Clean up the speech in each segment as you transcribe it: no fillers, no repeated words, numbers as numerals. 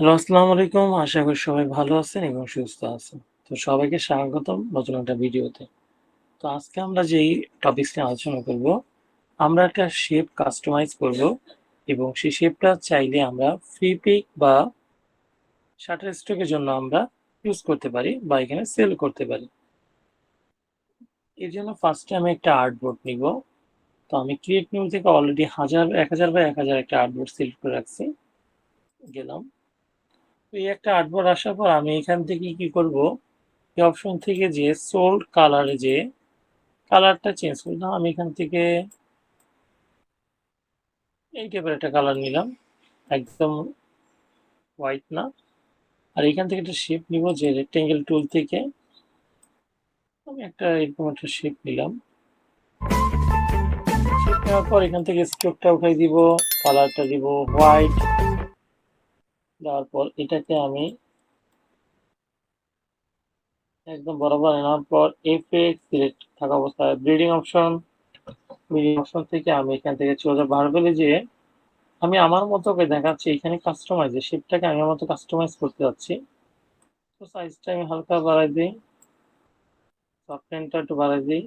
Hello, আসসালামু আলাইকুম। আশা করি সবাই ভালো আছেন এবং সুস্থ আছেন। তো সবাইকে স্বাগতম নতুন একটা ভিডিওতে। তো আজকে আমরা যেই টপিকস নিয়ে আলোচনা করব, আমরা একটা শেপ কাস্টমাইজ করব এবং সেই শেপটা চাইলে আমরা ফ্রি পিক বা শাটার স্ট্রোকের জন্য আমরা ইউজ করতে পারি বা এখানে সেল করতে পারি। এর জন্য ফার্স্টে আমি একটা আর্টবোর্ড নিব। তো আমি ক্রিয়েট নিউ থেকে অলরেডি 1000 বাই 1000 একটা আর্টবোর্ড সিলেক্ট করে রাখছি। গেলাম। তো এই একটা আর্টবোর্ড আসার পর আমি এখান থেকে কি করব, এই অপশন থেকে যে সোল্ড কালারে যে কালারটা চেঞ্জ করলাম, আমি এখান থেকে এই টাইপের একটা কালার নিলাম, একদম হোয়াইট না। আর এখান থেকে একটা শেপ নিব, যে রেক্টেঙ্গেল টুল থেকে আমি একটা এরকম একটা শেপ নিলাম। শেপ নেওয়ার পর এখান থেকে স্ট্রোকটা উঠাই দিব, কালারটা দিব হোয়াইট। দেওয়ার পর এটাকে আমি একদম বরাবর নেওয়ার পর এফএক্স সিলেক্ট থাকা অবস্থায় ব্রিডিং অপশন থেকে আমি এখান থেকে চলে যাবো বারবেলে, যে আমি আমার মতো করে দেখাচ্ছি এখানে কাস্টমাইজ, শেপটাকে আমি আমার মতো কাস্টমাইজ করতে যাচ্ছি। তো সাইজটা আমি হালকা বাড়াই দিই, সফটনেসটা একটু বাড়াই দিই,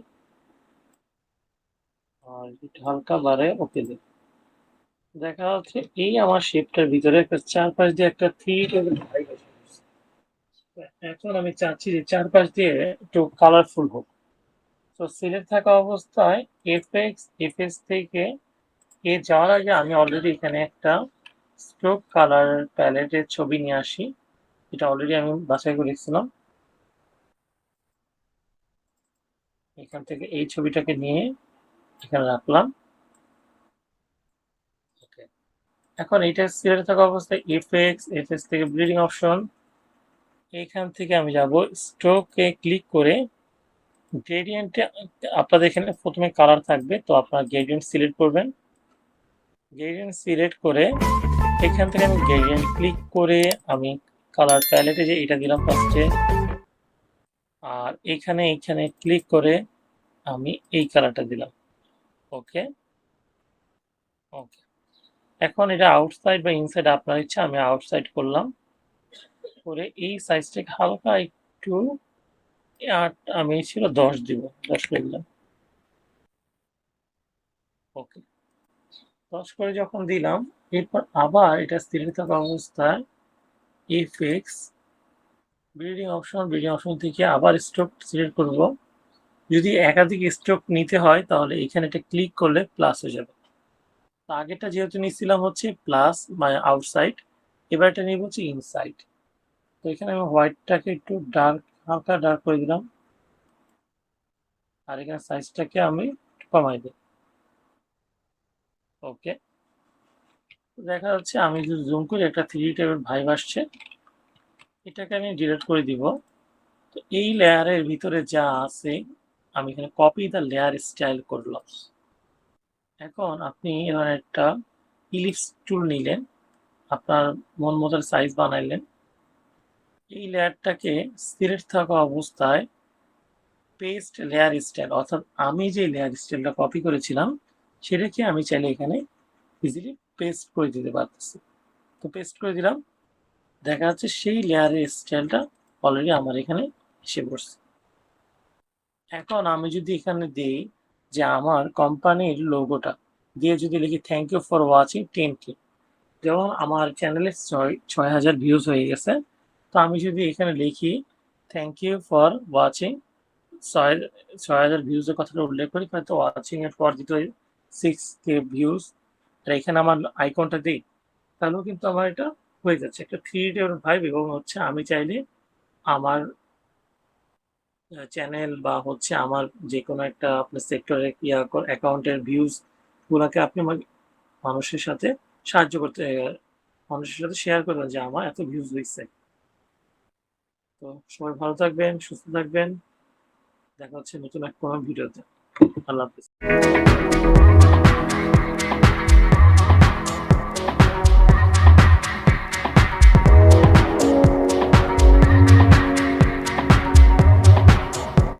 আর একটু হালকা বাড়ায় ওকে দিই। দেখা যাচ্ছে এই আমার শেপটার ভিতরে একটা চারপাশ দিয়ে একটা থ্রি টেবিল ভাইব আছে। এখন আমি চাচ্ছি যে চারপাশ দিয়ে একটু কালারফুল হোক। তো সিলেক্ট থাকা অবস্থায় এফএক্স থেকে যাওয়ার আগে আমি অলরেডি এখানে একটা স্ট্রোক কালার প্যালেটের ছবি নিয়ে আসি। এটা অলরেডি আমি বাছাই করে রেখেছিলাম। এখান থেকে এই ছবিটাকে নিয়ে এখানে রাখলাম। ওকে, এখন এইটা সিলেক্ট থাকা অবস্থায় এফএক্স থেকে ব্লিডিং অপশন, এইখান থেকে আমি যাব স্ট্রোকে ক্লিক করে গ্রেডিয়েন্টে। আপনাদের এখানে প্রথমে কালার থাকবে, তো আপনারা গ্রেডিয়েন্ট সিলেক্ট করবেন। গ্রেডিয়েন্ট সিলেক্ট করে এখান থেকে আমি গ্রেডিয়েন্ট ক্লিক করে আমি কালার প্যালেটে যে এটা দিলাম ফার্স্টে, আর এইখানে ক্লিক করে আমি এই কালারটা দিলাম। ওকে, ওকে। এখন এটা আউটসাইড বা ইনসাইড আপনার ইচ্ছা, আমি আউটসাইড করলাম। করে এই সাইজটাকে হালকা একটু আমি ছিল 10 দিব, 10 করে দিলাম। ওকে, 10 করে যখন দিলাম, এরপর আবার এটা স্থির থাকা অবস্থায় এফএক্স ব্রিডিং অপশন থেকে আবার স্ট্রোক সিলেক্ট করব। যদি একাধিক স্ট্রোক নিতে হয় তাহলে এখানে এটা ক্লিক করলে প্লাস হয়ে যাবে। আগেরটা যেহেতু নিচ্ছিলাম হচ্ছে প্লাস মানে আউটসাইড, এবার এটা নিব হচ্ছে ইনসাইড। তো এখানে আমি হোয়াইটটাকে একটু ডার্ক, হালকা ডার্ক করে দিলাম, আর এখানে সাইজটাকে আমি কমাই দিই। ওকে, দেখা যাচ্ছে আমি যদি জুম করি একটা থ্রি টাইপের ভাইব আসছে। এটাকে আমি ডিলিট করে দিব। তো এই লেয়ারের ভিতরে যা আছে আমি এখানে কপি দ্য লেয়ার স্টাইল করলাম। এখন আপনি এখানে একটা ইলিপস টুল নিলেন, আপনার মন মতো সাইজ বানাইলেন। এই লেয়ারটাকে সিলেক্ট থাকা অবস্থায় পেস্ট লেয়ার স্টাইল, অর্থাৎ আমি যে লেয়ার স্টাইলটা কপি করেছিলাম সেটাকে আমি চাইলে এখানে ইজিলি পেস্ট করে দিতে পারতেছি। তো পেস্ট করে দিলাম। দেখা যাচ্ছে সেই লেয়ারের স্টাইলটা অলরেডি আমার এখানে এসে পড়ছে। এখন আমি যদি এখানে দিই যে আমার কোম্পানির লোগোটা দিয়ে যদি লিখি thank you for watching 10K, যেমন আমার চ্যানেলে 6,000 ভিউজ হয়ে গেছে। তো আমি যদি এখানে লিখি থ্যাংক ইউ ফর ওয়াচিং, 6,000 ভিউজের কথাটা উল্লেখ করি, হয়তো ওয়াচিং এর পর দিতে 6K ভিউজ, আর এখানে আমার আইকনটা দিই, তাহলেও কিন্তু আমার এটা হয়ে যাচ্ছে একটা থ্রি ভাইব। এবং হচ্ছে আমি চাইলে আমার চ্যানেল বা হচ্ছে আমার যে কোনো একটা আপনার সেক্টরে অ্যাকাউন্টের ভিউজ গুলাকে আপনি মানুষের সাথে সাহায্য করতে, মানুষের সাথে শেয়ার করবেন যে আমার এত ভিউজ হয়েছে। তো সবাই ভালো থাকবেন, সুস্থ থাকবেন। দেখা হচ্ছে নতুন এক কোনো ভিডিওতে। আল্লাহ হাফিজ।